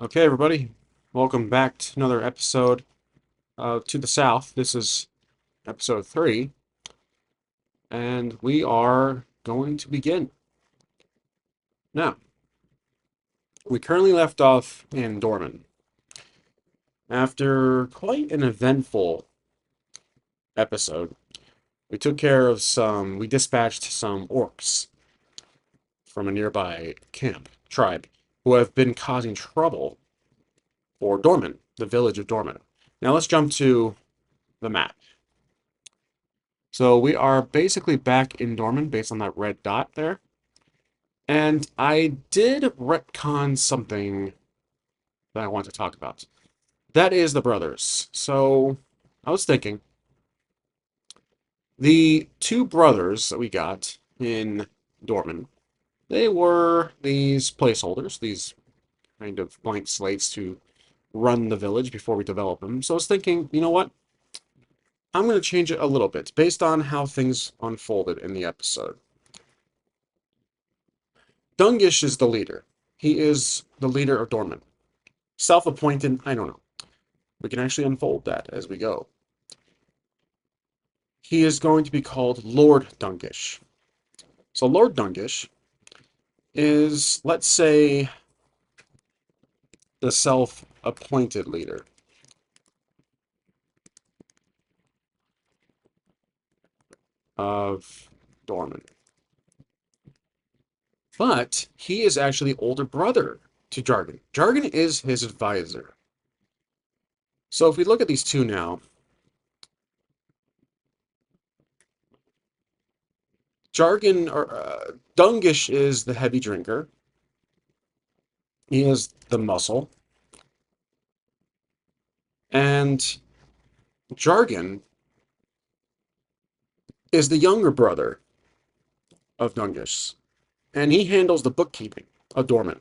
Okay, everybody, welcome back to another episode of To the South. This is episode 3, and we are going to begin. Now, we currently left off in Dorman. After quite an eventful episode, we dispatched some orcs from a nearby tribe, who have been causing trouble for Dorman, the village of Dorman. Now, let's jump to the map. So we are basically back in Dorman based on that red dot there. And I did retcon something that I want to talk about. That is the brothers. So I was thinking the two brothers that we got in Dorman, they were these placeholders, these kind of blank slates to run the village before we develop them. So I was thinking, you know what? I'm going to change it a little bit based on how things unfolded in the episode. Dungish is the leader. He is the leader of Dorman. Self-appointed, I don't know. We can actually unfold that as we go. He is going to be called Lord Dungish. So Lord Dungish is, let's say, the self-appointed leader of Dorman. But he is actually older brother to Jargon. Jargon is his advisor. So if we look at these two now, Dungish is the heavy drinker. He is the muscle. And Jargon is the younger brother of Dungish. And he handles the bookkeeping of Dorman.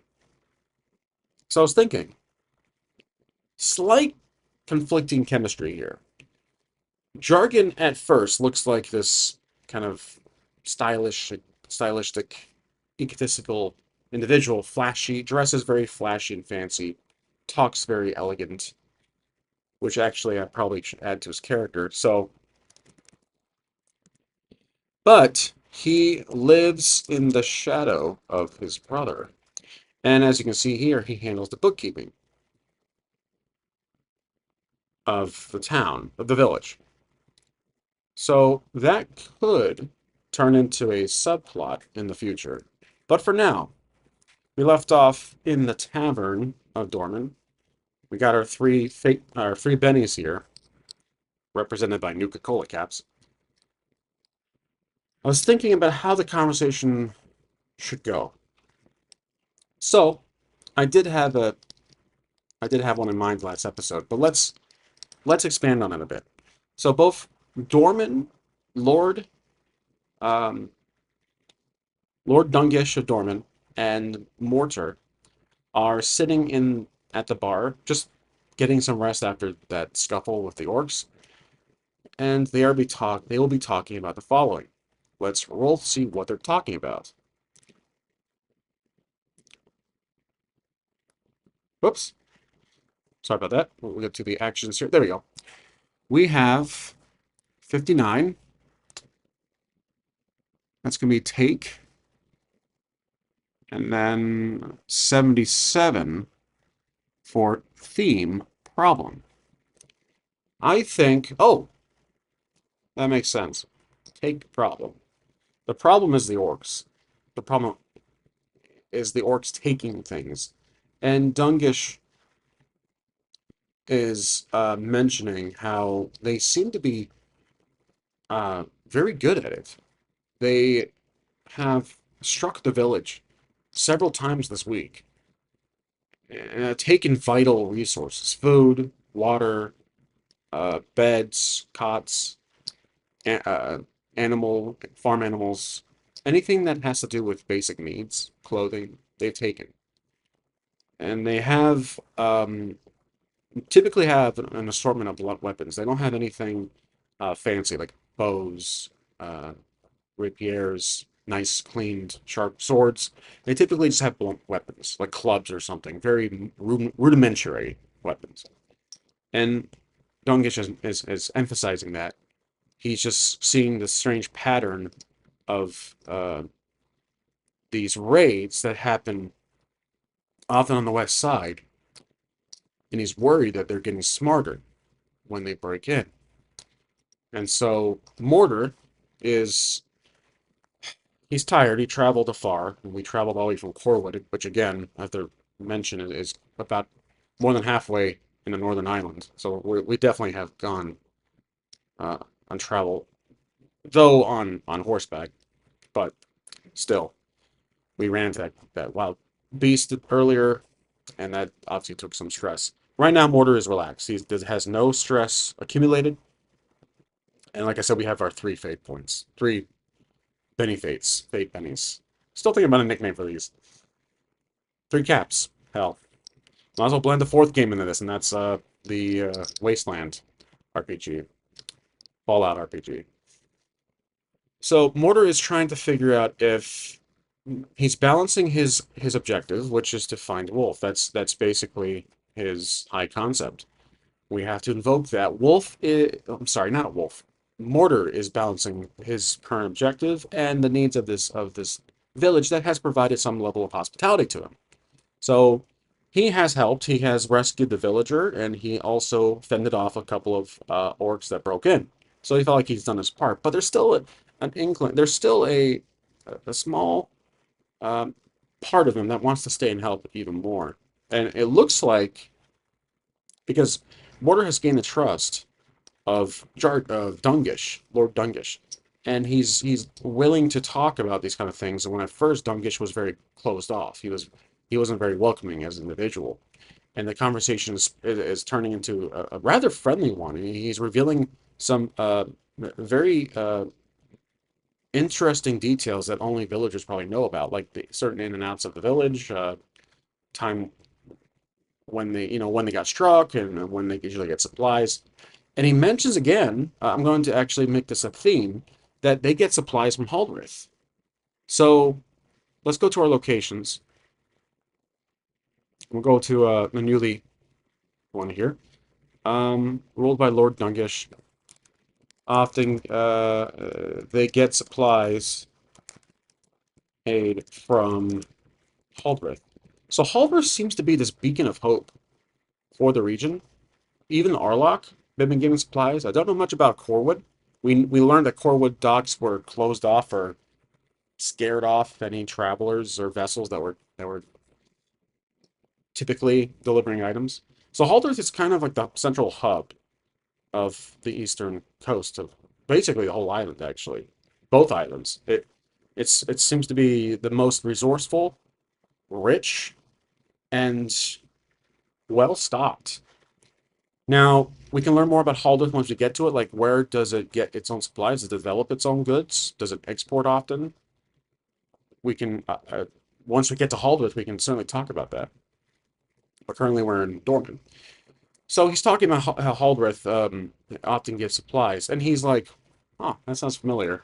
So I was thinking, slight conflicting chemistry here. Jargon at first looks like this kind of stylistic, egotistical individual, flashy, dresses very flashy and fancy, talks very elegant, which actually I probably should add to his character. But he lives in the shadow of his brother. And as you can see here, he handles the bookkeeping of the town, of the village. So that could turn into a subplot in the future. But for now, we left off in the tavern of Dorman. We got our three bennies here, represented by Nuka-Cola caps. I was thinking about how the conversation should go. So I did have a I did have one in mind last episode, but let's expand on it a bit. So both Dorman, Lord um, Lord Dungish of Dorman and Mortar are sitting in at the bar, just getting some rest after that scuffle with the orcs, and they will be talking about the following. Let's roll to see what they're talking about. Whoops, sorry about that. We'll get to the actions here. There we go. We have 59. That's gonna be take, and then 77 for theme problem. I think, oh, that makes sense. Take problem. The problem is the orcs. The problem is the orcs taking things. And Dungish is mentioning how they seem to be very good at it. They have struck the village several times this week, taken vital resources, food, water, beds, cots, uh, farm animals, anything that has to do with basic needs, clothing, they've taken. And they have typically have an assortment of blunt weapons. They don't have anything fancy like bows, rapiers. nice, cleaned, sharp swords. They typically just have blunt weapons, like clubs or something, very rudimentary weapons. And Dongish is emphasizing that. He's just seeing this strange pattern of these raids that happen often on the west side, and he's worried that they're getting smarter when they break in. And so Mortar is he's tired. He traveled afar. We traveled all the way from Corwood, which again, I have to mention, is about more than halfway in the Northern Island. So we definitely have gone uh, on travel, though on horseback, but still, we ran into that wild beast earlier, and that obviously took some stress. Right now, Mortar is relaxed. He has no stress accumulated, and like I said, we have our 3 fate points, 3 Benny Fates, Fate Bennies. Still thinking about a nickname for these. 3 caps. Hell, might as well blend the 4th game into this, and that's the Wasteland RPG, Fallout RPG. So Mortar is trying to figure out if he's balancing his objective, which is to find Wolf. That's basically his high concept. We have to invoke that. I'm sorry, not Wolf. Mortar is balancing his current objective and the needs of this village that has provided some level of hospitality to him. So he has helped. He has rescued the villager, and he also fended off a couple of orcs that broke in. So he felt like he's done his part. But there's still an inkling. There's still a small um, part of him that wants to stay and help even more. And it looks like because Mortar has gained the trust of Dungish, Lord Dungish, and he's willing to talk about these kind of things. And when at first Dungish was very closed off, he wasn't very welcoming as an individual, and the conversation is turning into a rather friendly one. He's revealing some very interesting details that only villagers probably know about, like the certain in and outs of the village, time when they got struck, and when they usually get supplies. And he mentions again, I'm going to actually make this a theme, that they get supplies from Haldrith. So let's go to our locations. We'll go to the newly one here. Ruled by Lord Dungish. Often they get supplies aid from Haldrith. So Haldrith seems to be this beacon of hope for the region. Even Arlok, they've been giving supplies. I don't know much about Corwood. We learned that Corwood docks were closed off or scared off any travelers or vessels that were typically delivering items. So Haldrith is kind of like the central hub of the eastern coast of basically the whole island, actually. Both islands. It seems to be the most resourceful, rich, and well stocked. Now, we can learn more about Haldrith once we get to it. Like, where does it get its own supplies? Does it develop its own goods? Does it export often? We can, once we get to Haldrith, we can certainly talk about that. But currently we're in Dorman. So he's talking about how Haldrith often gives supplies. And he's like, oh, that sounds familiar.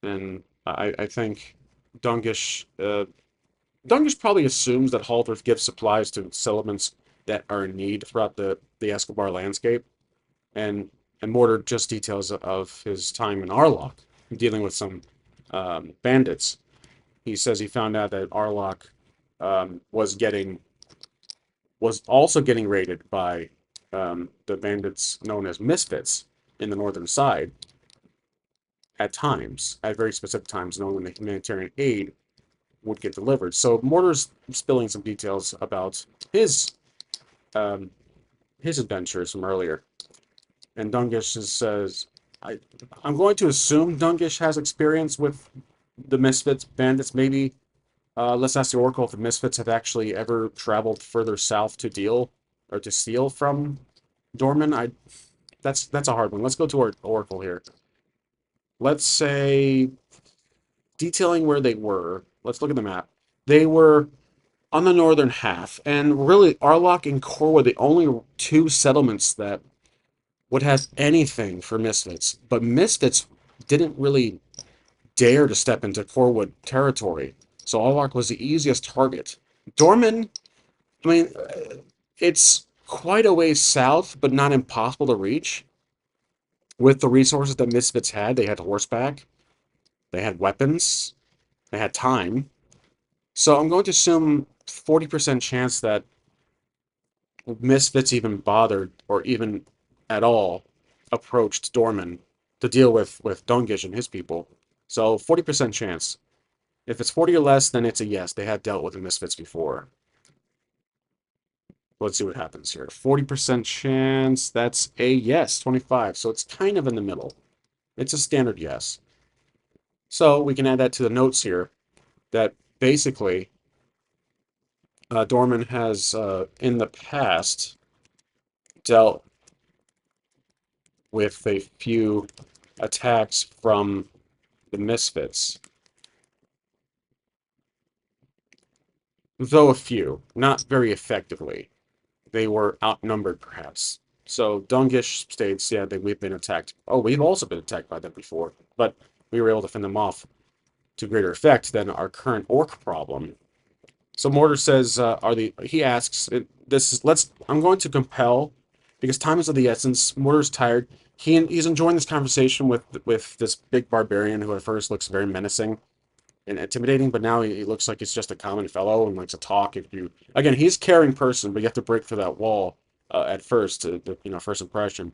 And I think Dungish, Dungish probably assumes that Haldrith gives supplies to settlements that are in need throughout the Escobar landscape. And Mortar just details of his time in Arlok, dealing with some bandits. He says he found out that Arlok was also getting raided by the bandits known as Misfits in the northern side at times, at very specific times, knowing when the humanitarian aid would get delivered. So Mortar's spilling some details about um, his adventures from earlier. And Dungish says, I'm going to assume Dungish has experience with the Misfits bandits. Maybe let's ask the Oracle if the Misfits have actually ever traveled further south to deal or to steal from Dorman. That's a hard one. Let's go to our Oracle here. Let's say detailing where they were. Let's look at the map. They were on the northern half, and really Arlok and Kor were the only 2 settlements that would have anything for Misfits. But Misfits didn't really dare to step into Corwood territory. So Alvark was the easiest target. Dorman, I mean, it's quite a ways south, but not impossible to reach. With the resources that Misfits had, they had horseback, they had weapons, they had time. So I'm going to assume 40% chance that Misfits even bothered or even at all approached Dorman to deal with Dungish and his people. So 40% chance. If it's 40 or less, then it's a yes. They had dealt with the Misfits before. Let's see what happens here. 40% chance, that's a yes, 25. So it's kind of in the middle. It's a standard yes. So we can add that to the notes here that basically Dorman has in the past dealt with a few attacks from the Misfits. Though a few, not very effectively. They were outnumbered, perhaps. So Dungish states, yeah, that we've been attacked. Oh, we've also been attacked by them before, but we were able to fend them off to greater effect than our current orc problem. So Mortar says, he asks, I'm going to compel, because time is of the essence. Mortar's tired. He's enjoying this conversation with this big barbarian who at first looks very menacing and intimidating, but now he looks like he's just a common fellow and likes to talk. Again, he's a caring person, but you have to break through that wall at first, first impression.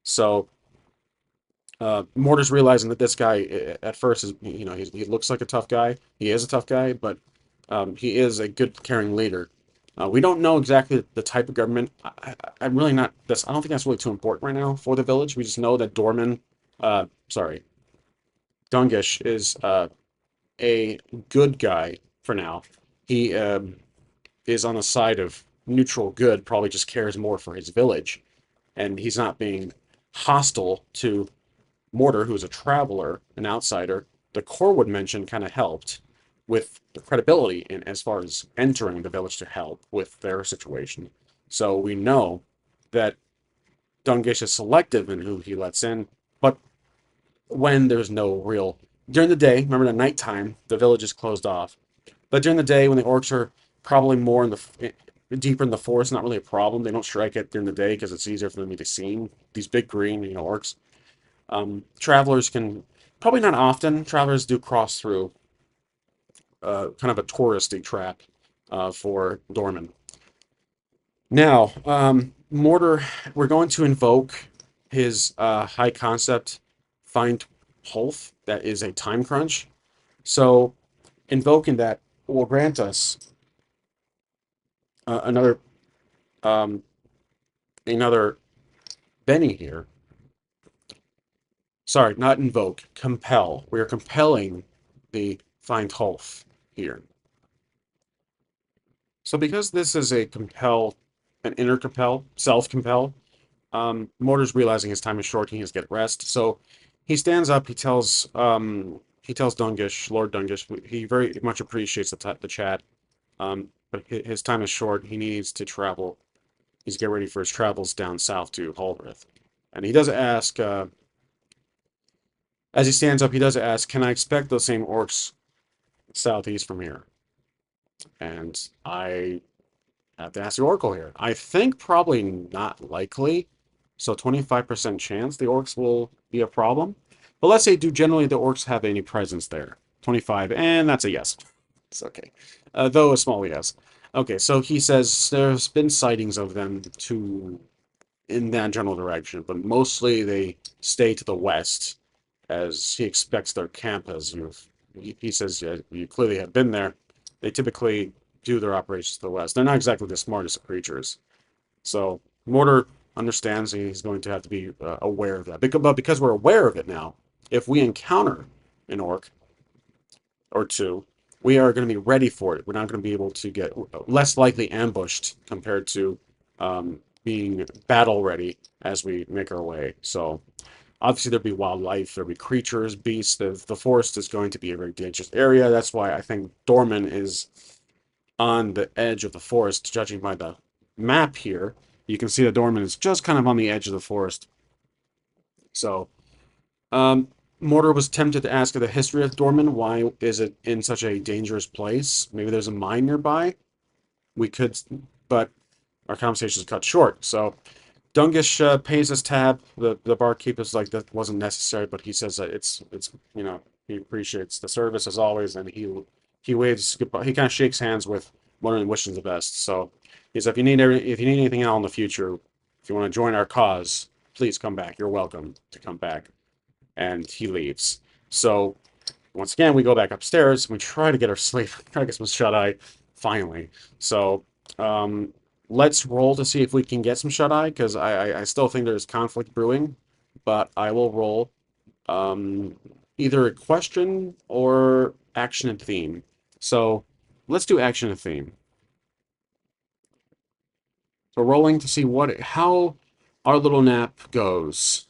So Mortar's realizing that this guy at first is, he looks like a tough guy. He is a tough guy, but he is a good, caring leader. We don't know exactly the type of government. I'm really not. I don't think that's really too important right now for the village. We just know that Dungish is a good guy for now. He is on the side of neutral good. Probably just cares more for his village, and he's not being hostile to Mortar, who's a traveler, an outsider. The Corwood mention kind of helped with the credibility in as far as entering the village to help with their situation. So we know that Dungish is selective in who he lets in, but when there's no real during the day, remember at nighttime, the village is closed off. But during the day, when the orcs are probably more deeper in the forest, not really a problem. They don't strike it during the day because it's easier for them to be seen. These big green, orcs. Travelers can probably not often. Travelers do cross through kind of a touristy track for Dorman. Now, Mortar, we're going to invoke his high concept find Hulth. That is a time crunch. So, invoking that will grant us another another Benny here. Sorry, not invoke, compel. We are compelling the find Hulth here. So because this is a compel, an inner compel, self-compel, Mortar's realizing his time is short, he needs to get rest. So he stands up, he tells Dungish, Lord Dungish, he very much appreciates the chat, but his time is short, he needs to travel. He's getting ready for his travels down south to Haldrith. And he does ask, as he stands up, he does ask, can I expect those same orcs southeast from here? And I have to ask the Oracle here. I think probably not likely. So 25% chance the orcs will be a problem. But let's say, do generally the orcs have any presence there? 25, and that's a yes. It's okay. Though a small yes. Okay, so he says there's been sightings of them in that general direction, but mostly they stay to the west, as he expects their camp as he says, yeah, you clearly have been there. They typically do their operations to the west. They're not exactly the smartest of creatures. So Mortar understands he's going to have to be aware of that. But because we're aware of it now, if we encounter an orc or two, we are going to be ready for it. We're not going to be able to get less likely ambushed compared to being battle ready as we make our way. So obviously there'll be wildlife, there'll be creatures, beasts. The forest is going to be a very dangerous area. That's why I think Dorman is on the edge of the forest, judging by the map here. You can see that Dorman is just kind of on the edge of the forest. So, Mortar was tempted to ask the history of Dorman. Why is it in such a dangerous place? Maybe there's a mine nearby. We could, but our conversation is cut short. So Dungish pays his tab. The barkeep is like, that wasn't necessary, but he says that it's he appreciates the service as always, and he waves goodbye. He kind of shakes hands with Mortar and wishes the best. So he says, if you need anything else in the future, if you want to join our cause, please come back. You're welcome to come back. And he leaves. So once again, we go back upstairs. We try to get our sleep, try to get some shut eye, finally. So um, let's roll to see if we can get some shut eye, because I still think there's conflict brewing, but I will roll either a question or action and theme. So let's do action and theme. So rolling to see how our little nap goes.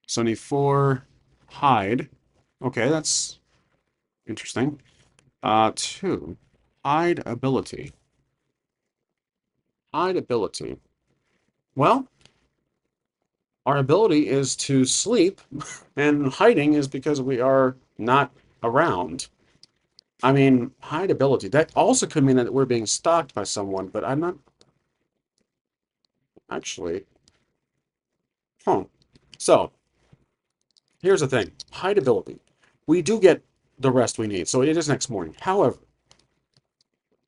74 hide. Okay, that's interesting. 2 hide ability. Hide ability. Well, our ability is to sleep, and hiding is because we are not around. I mean, hide ability. That also could mean that we're being stalked by someone, but I'm not actually. Huh. So, here's the thing. Hide ability. We do get the rest we need, so it is next morning. However,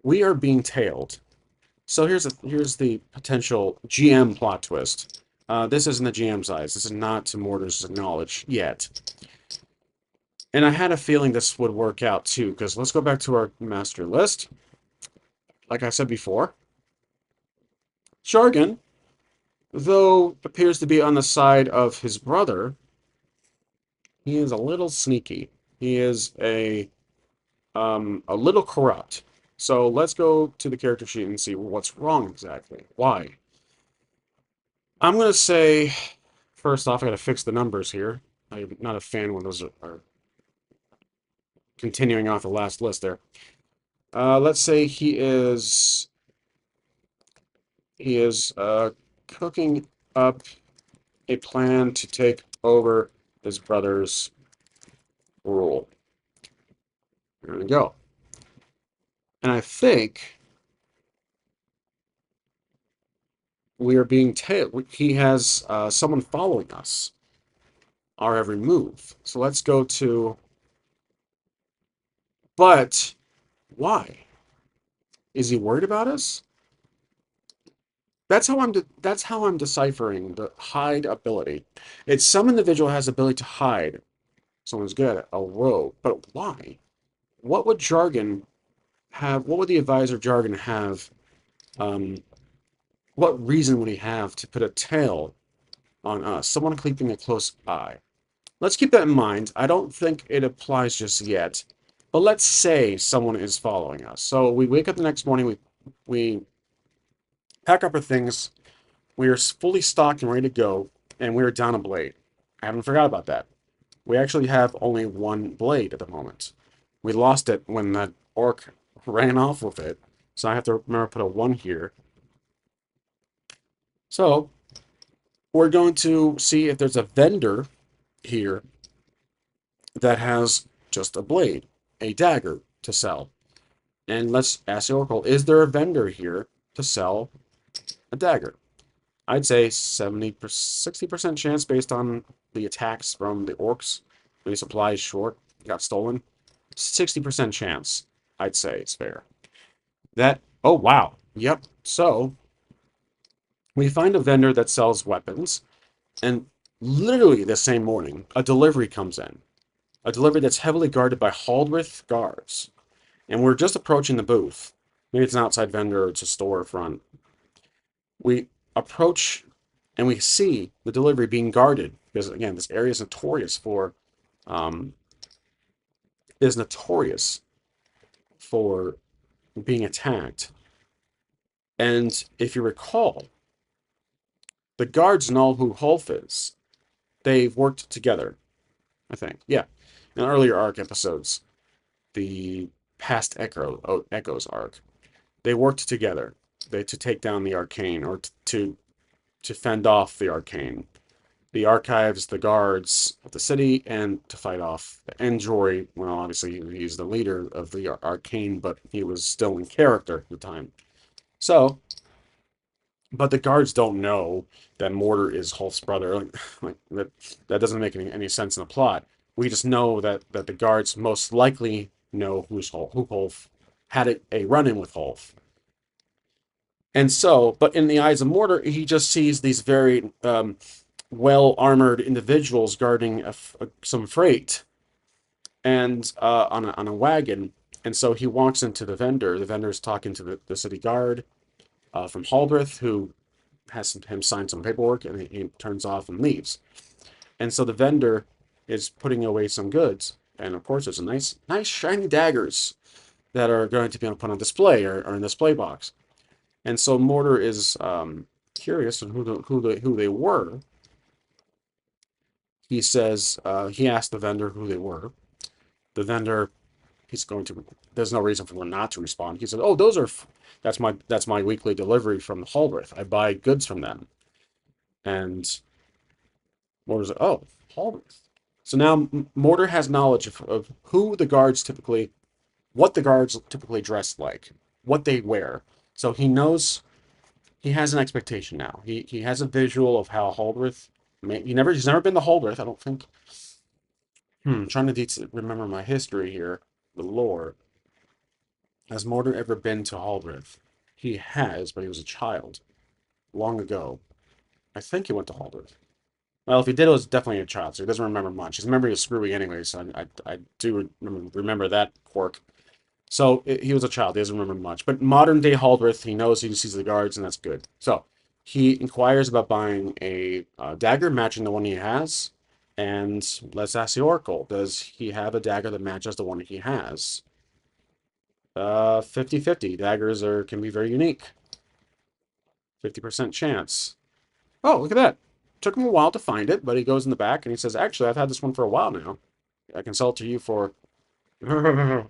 we are being tailed. So here's the potential GM plot twist. This isn't the GM's eyes. This is not to Mortar's knowledge yet. And I had a feeling this would work out too, because let's go back to our master list. Like I said before, Jargon, though appears to be on the side of his brother, he is a little sneaky. He is a little corrupt. So let's go to the character sheet and see what's wrong exactly. Why? I'm gonna say, first off, I gotta fix the numbers here. I'm not a fan when those are continuing off the last list there. Let's say he is cooking up a plan to take over his brother's rule. There we go. And I think we are being tailed. He has someone following us, our every move. So let's go to. But why? Is he worried about us? That's how I'm deciphering the hide ability. It's some individual has the ability to hide. Someone's good at a rogue, but why? What would Jargon have? What would the advisor Jargon have? Um, what reason would he have to put a tail on us? Someone keeping a close eye. Let's keep that in mind. I don't think it applies just yet, but let's say someone is following us. So we wake up the next morning. We pack up our things. We are fully stocked and ready to go, and we are down a blade. I haven't forgot about that. We actually have only one blade at the moment. We lost it when that orc ran off with it, so I have to remember to put a 1 here. So, we're going to see if there's a vendor here that has just a blade, a dagger to sell. And let's ask the oracle, is there a vendor here to sell a dagger? I'd say 60% chance based on the attacks from the orcs. The supplies short, got stolen. 60% chance, I'd say it's fair. Oh wow. Yep. So, we find a vendor that sells weapons, and literally the same morning, a delivery comes in. A delivery that's heavily guarded by Haldrith guards. And we're just approaching the booth. Maybe it's an outside vendor or it's a storefront. We approach and we see the delivery being guarded because again, this area um, is notorious for being attacked. And if you recall, the guards know who Hulf is. They've worked together, I think. Yeah, in earlier arc episodes, the past Echoes arc, they worked together. To take down the arcane or to fend off the arcane. the archives, the guards of the city, and to fight off the Enjoy. Well, obviously he's the leader of the Arcane, but he was still in character at the time. So, but the guards don't know that Mortar is Holf's brother. Like that doesn't make any sense in the plot. We just know that the guards most likely know who Holf had a run-in with Holf. And so, but in the eyes of Mortar, he just sees these very well-armored individuals guarding some freight and on a wagon. And so he walks into the vendor. The vendor is talking to the city guard from Haldreth, who has him sign some paperwork, and he turns off and leaves. And so the vendor is putting away some goods, and of course, there's a nice shiny daggers that are going to be put on display or in the display box. And so Mortar is curious on who they were. He says he asked the vendor who they were. The vendor, there's no reason for him not to respond. He said, "Oh, that's my weekly delivery from the Haldreth. I buy goods from them." And Mortar's like, "Oh, Haldreth." So now Mortar has knowledge of what the guards typically dress like, what they wear. So he knows, he has an expectation now. He has a visual of how Haldreth. He's never been to Haldreth, I don't think. Trying to remember my history here, the lore. Has Mortar ever been to Haldreth? He has, but he was a child, long ago. I think he went to Haldreth. Well, if he did, it was definitely a child, so he doesn't remember much. His memory is screwy anyway, so I do remember that quirk. So he was a child, he doesn't remember much. But modern day Haldreth, he knows, he sees the guards, and that's good. So he inquires about buying a dagger matching the one he has. And let's ask the Oracle, does he have a dagger that matches the one he has? 50-50. Daggers can be very unique. 50% chance. Oh, look at that. Took him a while to find it, but he goes in the back and he says, "Actually, I've had this one for a while now. I can sell it to you for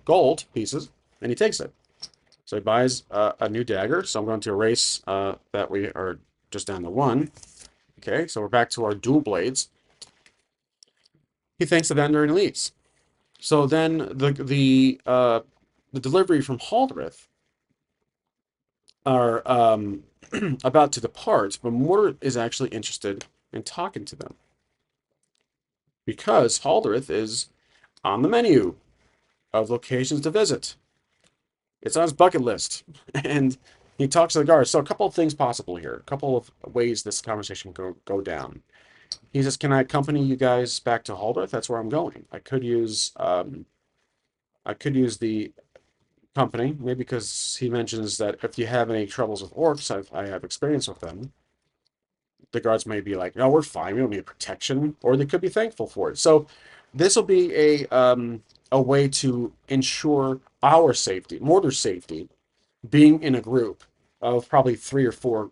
gold pieces." And he takes it. So he buys a new dagger. So I'm going to erase that we are just down to one. Okay, so we're back to our dual blades. He thanks the vendor and leaves. So then the delivery from Haldreth are about to depart, but Mortar is actually interested in talking to them because Haldreth is on the menu of locations to visit. It's on his bucket list, and he talks to the guards. So a couple of things possible here, a couple of ways this conversation go down. He says, "Can I accompany you guys back to Haldreth? That's where I'm going. I could use the company, maybe because he mentions that if you have any troubles with orcs, I have experience with them. The guards may be like, no, we're fine. We don't need protection, or they could be thankful for it. So this will be a way to ensure our safety, Mortar's safety, being in a group of probably 3 or 4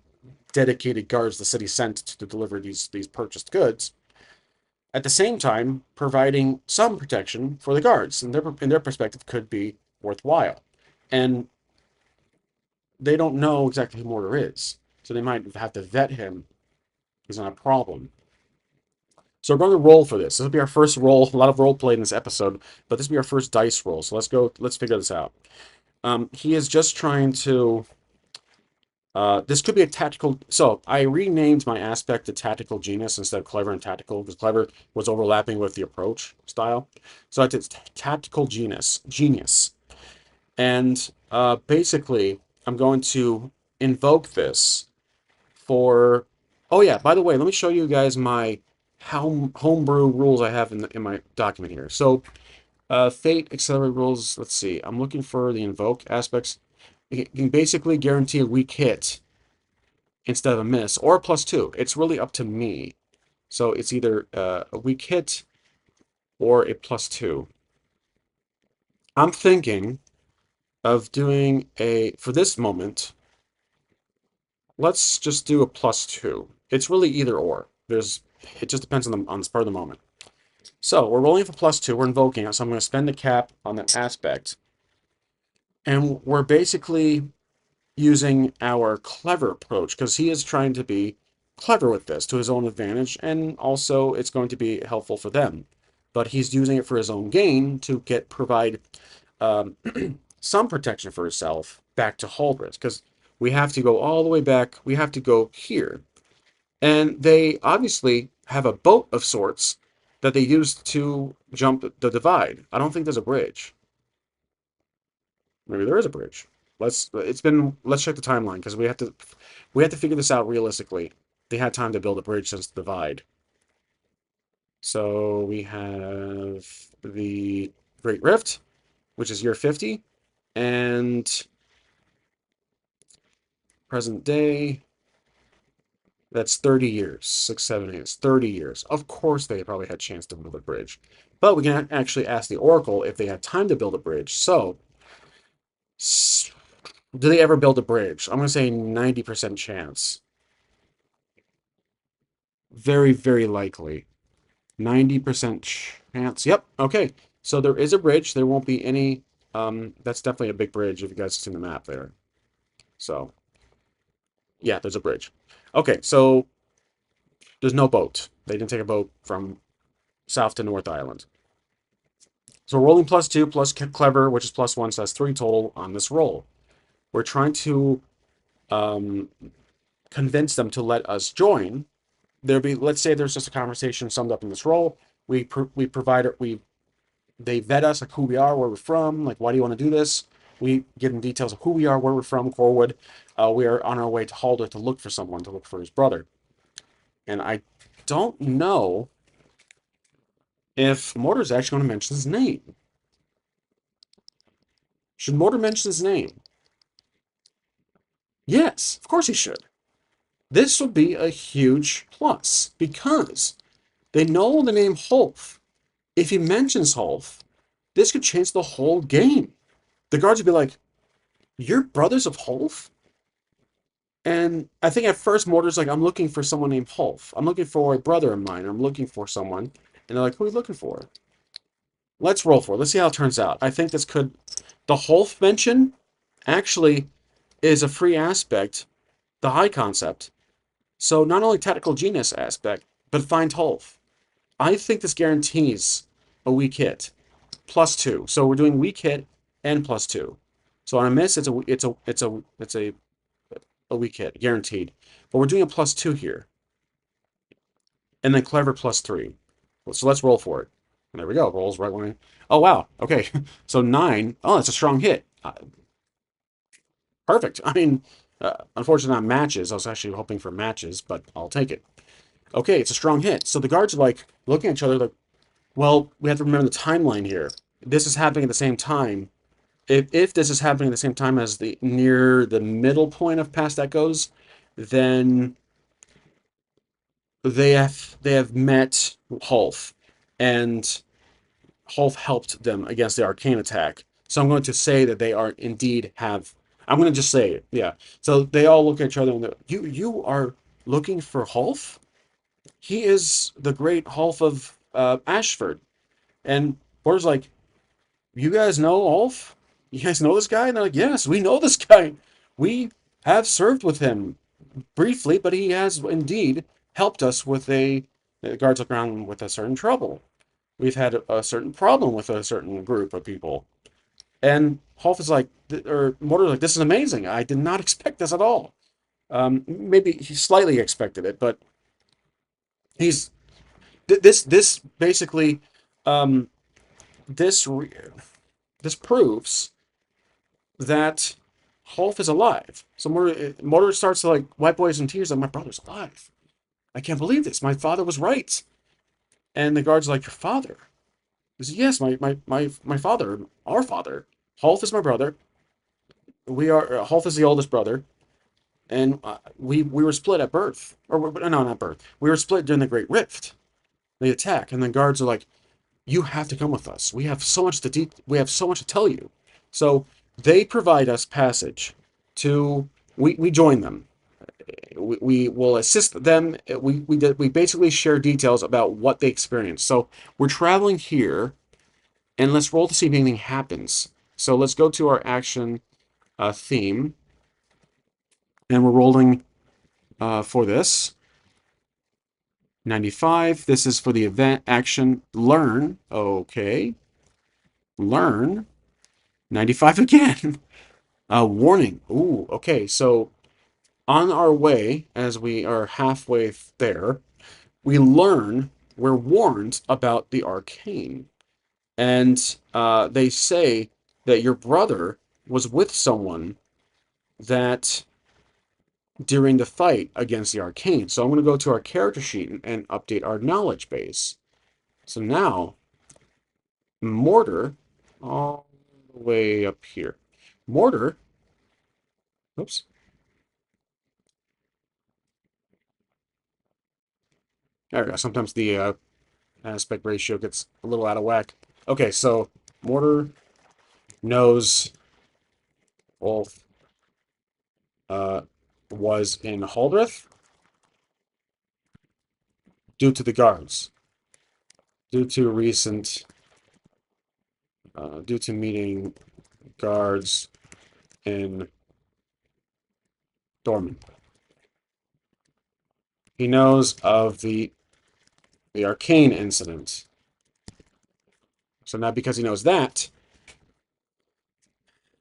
dedicated guards the city sent to deliver these purchased goods. At the same time, providing some protection for the guards, and in their perspective, could be worthwhile. And they don't know exactly who Mortar is, so they might have to vet him. He's not a problem. So we're going to roll for this. This will be our first roll. A lot of role play in this episode, but this will be our first dice roll. So let's go. Let's figure this out. He is just trying to. This could be a tactical. So I renamed my aspect to tactical genius instead of clever and tactical because clever was overlapping with the approach style. So I did tactical genius, and basically I'm going to invoke this for. Oh yeah, by the way, let me show you guys my homebrew rules I have in my document here. So fate accelerate rules. Let's see. I'm looking for the invoke aspects. You can basically guarantee a weak hit instead of a miss or a +2. It's really up to me. So it's either a weak hit or a +2. I'm thinking of doing for this moment, let's just do a +2. It's really either or. It just depends on the spur of the moment. So we're rolling for +2. We're invoking it. So I'm going to spend the cap on that aspect. And we're basically using our clever approach because he is trying to be clever with this to his own advantage, and also it's going to be helpful for them. But he's using it for his own gain to provide um, some protection for himself back to Halbert, because we have to go all the way back. We have to go here, and they obviously have a boat of sorts that they used to jump the divide. I don't think there's a bridge. Maybe there is a bridge. Let's check the timeline because we have to figure this out realistically. They had time to build a bridge since the divide. So we have the Great Rift, which is year 50, and present day, that's 30 years. 6, 7, 8, it's 30 years. Of course they probably had a chance to build a bridge. But we can actually ask the Oracle if they had time to build a bridge. So, do they ever build a bridge? I'm going to say 90% chance. Very, very likely. 90% chance. Yep. Okay. So there is a bridge. There won't be any. That's definitely a big bridge if you guys see the map there. So, yeah, there's a bridge. Okay. So there's no boat. They didn't take a boat from South to North Island. So we're rolling +2 plus clever, which is +1, so that's 3 total on this roll. We're trying to um, convince them to let us join. Let's say there's just a conversation summed up in this roll. We provide it. They vet us, like who we are, where we're from, like why do you want to do this. We give them details of who we are, where we're from, Corwood. We are on our way to Halder to look for someone, to look for his brother. And I don't know if Mortar's actually going to mention his name. Should Mortar mention his name? Yes, of course he should. This would be a huge plus because they know the name Holf. If he mentions Holf, this could change the whole game. The guards would be like, "You're brothers of Holf?" And I think at first Mortar's like, "I'm looking for someone named Holf. I'm looking for a brother of mine. I'm looking for someone." And they're like, "Who are you looking for?" Let's roll for it. Let's see how it turns out. I think this could. The Holf mention actually is a free aspect, the high concept. So not only tactical genius aspect, but find Holf. I think this guarantees a weak hit. +2. So we're doing weak hit and +2. So on a miss, it's a weak hit, guaranteed. But we're doing a +2 here. And then clever +3. So let's roll for it. And there we go. Rolls right when oh wow. Okay. So 9. Oh, that's a strong hit. Perfect. I mean, unfortunately not matches. I was actually hoping for matches, but I'll take it. Okay, it's a strong hit. So the guards are like looking at each other like, well, we have to remember the timeline here. This is happening at the same time. If this is happening at the same time as the near the middle point of Past Echoes, then they have met Hulf, and Hulf helped them against the arcane attack. So I'm going to say that they are indeed have. I'm going to just say it. Yeah. So they all look at each other and you are looking for Hulf? He is the great Hulf of Ashford. And Porter's like, you guys know Ulf? You guys know this guy? And they're like, yes, we know this guy. We have served with him briefly, but he has indeed helped us with the guards look around with a certain trouble. We've had a certain problem with a certain group of people. And Holf is like, or Mortar's like, this is amazing. I did not expect this at all. Maybe he slightly expected it, but he's this basically um, this this proves that Holf is alive. So Mortar starts to like wipe away some tears, like, my brother's alive. I can't believe this. My father was right. And the guard's like, your father? He says, yes, my father, our father. Holf is my brother. Holf is the oldest brother. And we were split at birth. Or, no, not birth. We were split during the Great Rift, the attack. And the guards are like, you have to come with us. We have so much to tell you. So they provide us passage to we join them. We will assist them. We basically share details about what they experienced. So we're traveling here, and let's roll to see if anything happens. So let's go to our action theme, and we're rolling for this. 95, this is for the event action learn. Okay. Learn. 95 again. Warning. Ooh, okay. So on our way, as we are halfway there, we learn, we're warned about the arcane. And they say that your brother was with someone that during the fight against the arcane. So I'm going to go to our character sheet and update our knowledge base. So now, Mortar, all the way up here. Mortar, oops. There we go. Sometimes the aspect ratio gets a little out of whack. Okay, so Mortar knows Wolf uh, was in Haldreth due to the guards, due to recent, due to meeting guards in Dorman. He knows of the arcane incident. So now because he knows that,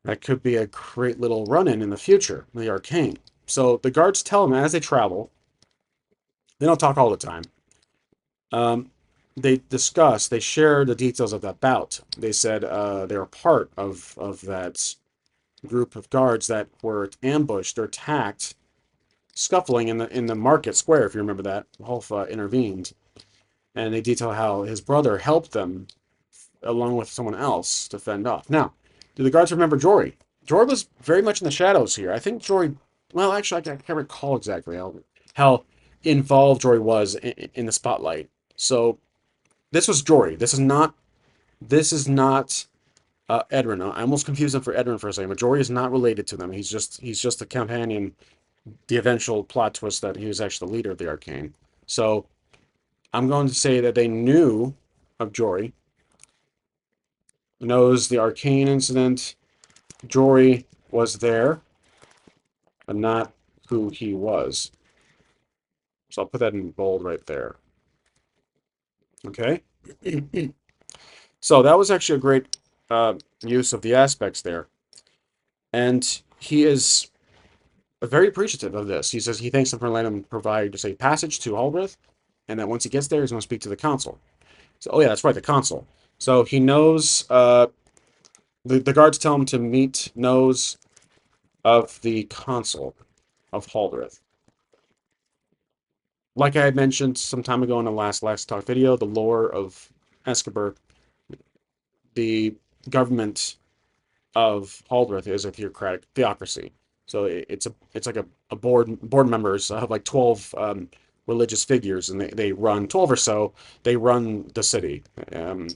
that could be a great little run-in in the future, the arcane. So the guards tell him as they travel, they don't talk all the time. They discuss, they share the details of that bout. They said they were part of that group of guards that were ambushed or attacked, scuffling in the market square, if you remember that. Holfa intervened. And they detail how his brother helped them along with someone else to fend off. Now, do the guards remember Jory? Jory was very much in the shadows here. I think Jory, well, actually, I can't recall exactly how involved Jory was in the spotlight. So this was Jory. This is not Edrin. I almost confused him for Edrin for a second, but Jory is not related to them. He's just a companion. The eventual plot twist that he was actually the leader of the Arcane. So I'm going to say that they knew of Jory, knows the Arcane incident. Jory was there, but not who he was. So I'll put that in bold right there. Okay? So that was actually a great use of the aspects there. And he is very appreciative of this. He says he thanks them for letting him provide, say, passage to Haldreth, and that once he gets there, he's going to speak to the consul. So, oh yeah, that's right, the consul. So he knows, the guards tell him to meet knows of the consul of Haldreth. Like I had mentioned some time ago in the last Talk video, the lore of Escabur, the government of Haldreth is a theocracy. So it's like a board members have like 12 religious figures, and they run 12 or so. They run the city,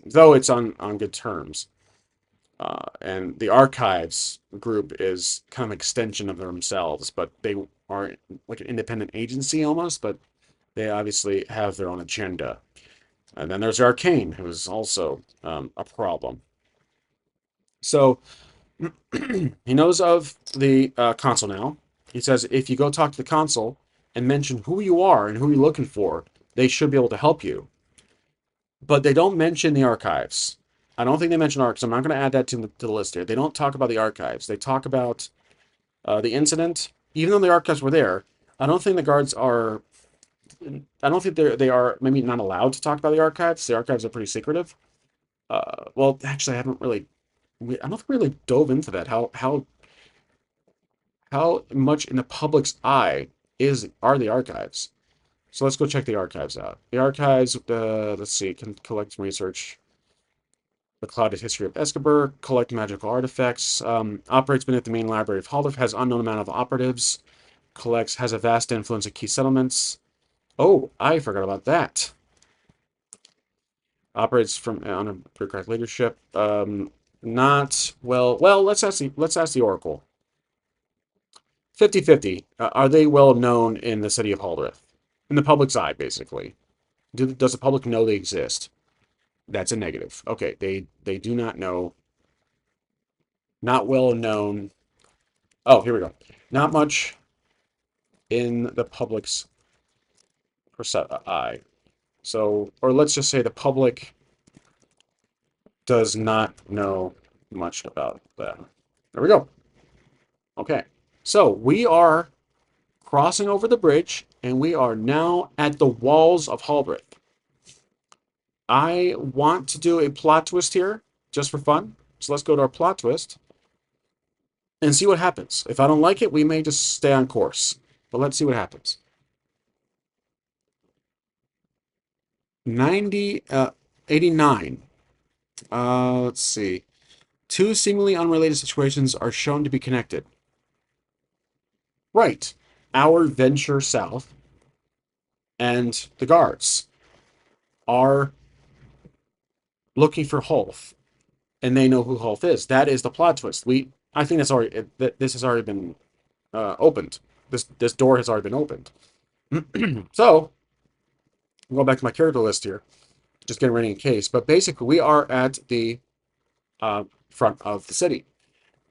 though it's on good terms. And the archives group is kind of an extension of themselves, but they are like an independent agency almost, but they obviously have their own agenda. And then there's Arcane, who is also a problem. So he knows of the consul now. He says if you go talk to the consul and mention who you are and who you're looking for, they should be able to help you. But they don't mention the archives. I don't think they mention archives. I'm not going to add that to the list here. They don't talk about the archives. They talk about the incident. Even though the archives were there, I don't think the guards are. I don't think they are maybe not allowed to talk about the archives. The archives are pretty secretive. Well, actually, I haven't really. I don't think we really dove into that. How much in the public's eye are the archives? So let's go check the archives out. The archives, let's see, can collect some research. The clouded history of Escabur, collect magical artifacts, operates beneath the main library of Haldorf, has unknown amount of operatives, has a vast influence at key settlements. Oh, I forgot about that. Operates from under bureaucratic leadership. Not well. Well, let's ask the Oracle. 50-50. Are they well known in the city of Haldorf? In the public's eye, basically. Does the public know they exist? That's a negative. Okay, they do not know. Not well known. Oh, here we go. Not much in the public's eye. So, or let's just say the public does not know much about that. There we go. Okay. So we are crossing over the bridge, and we are now at the walls of Hallbrith. I want to do a plot twist here, just for fun. So let's go to our plot twist and see what happens. If I don't like it, we may just stay on course. But let's see what happens. 89. Let's see. Two seemingly unrelated situations are shown to be connected. Right. Our venture south and the guards are looking for Hulf, and they know who Hulf is. That is the plot twist. I think that's already. This has already been opened. This door has already been opened. So, I'll go back to my character list here. Just getting ready in case. But basically, we are at the front of the city,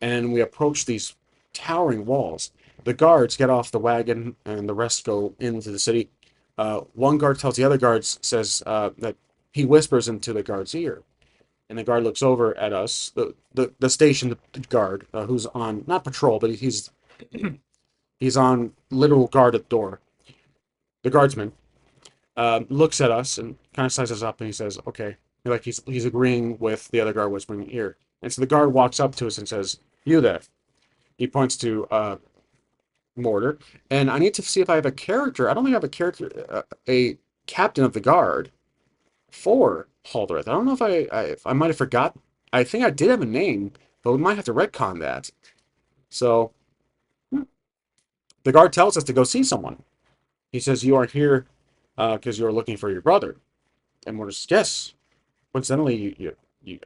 and we approach these towering walls. The guards get off the wagon, and the rest go into the city. One guard tells the other guards, says that he whispers into the guard's ear, and the guard looks over at us, the station guard, who's on not patrol, but he's on literal guard at the door. The guardsman looks at us and kind of sizes up, and he says, "Okay," like he's agreeing with the other guard whispering in the ear. And so the guard walks up to us and says, "You there?" He points to Mortar, and I need to see if I have a character. I don't think I have a character, a captain of the guard for Haldreth. I don't know if I might have forgot. I think I did have a name, but we might have to retcon that. So the guard tells us to go see someone. He says, "You are here because you're looking for your brother." And we're just, yes. Coincidentally,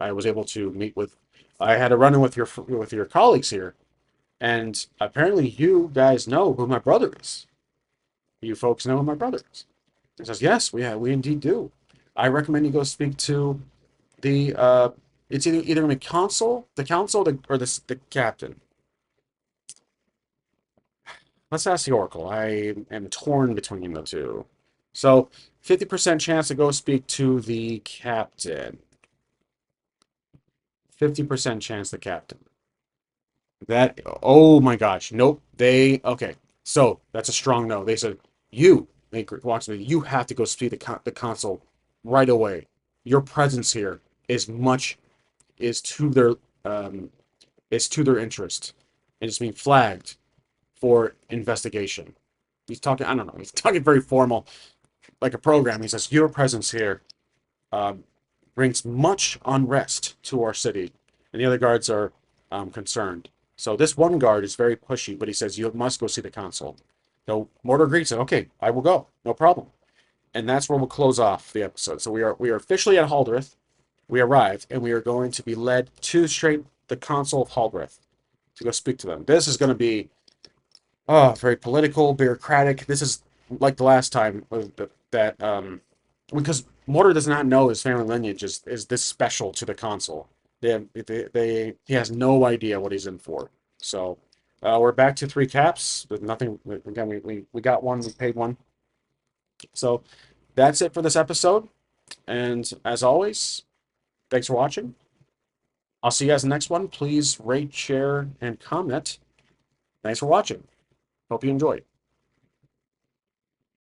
I was able to meet with. I had a run-in with your colleagues here, and apparently you guys know who my brother is. You folks know who my brother is. He says, "Yes, we indeed do. I recommend you go speak to the it's either in the council, or the captain." Let's ask the oracle. I am torn between the two. So, 50% chance to go speak to the captain. 50% chance the captain. That, oh my gosh, nope. Okay. So that's a strong no. They said, they walks me, you have to go speak the consul right away. Your presence here is to their, um, is to their interest. And it's being flagged for investigation. He's talking, I don't know, he's talking very formal, like a program. He says, your presence here um, brings much unrest to our city. And the other guards are concerned. So this one guard is very pushy, but he says, you must go see the consul. So Mortar agrees, okay, I will go, no problem. And that's where we'll close off the episode. So we are officially at Haldreth. We arrived, and we are going to be led to straight the consul of Haldreth to go speak to them. This is going to be very political, bureaucratic. This is like the last time because Mortar does not know his family lineage is this special to the consul. He has no idea what he's in for. So we're back to 3 caps with nothing. Again, we got one, we paid one. So that's it for this episode. And as always, thanks for watching. I'll see you guys in the next one. Please rate, share, and comment. Thanks for watching. Hope you enjoy.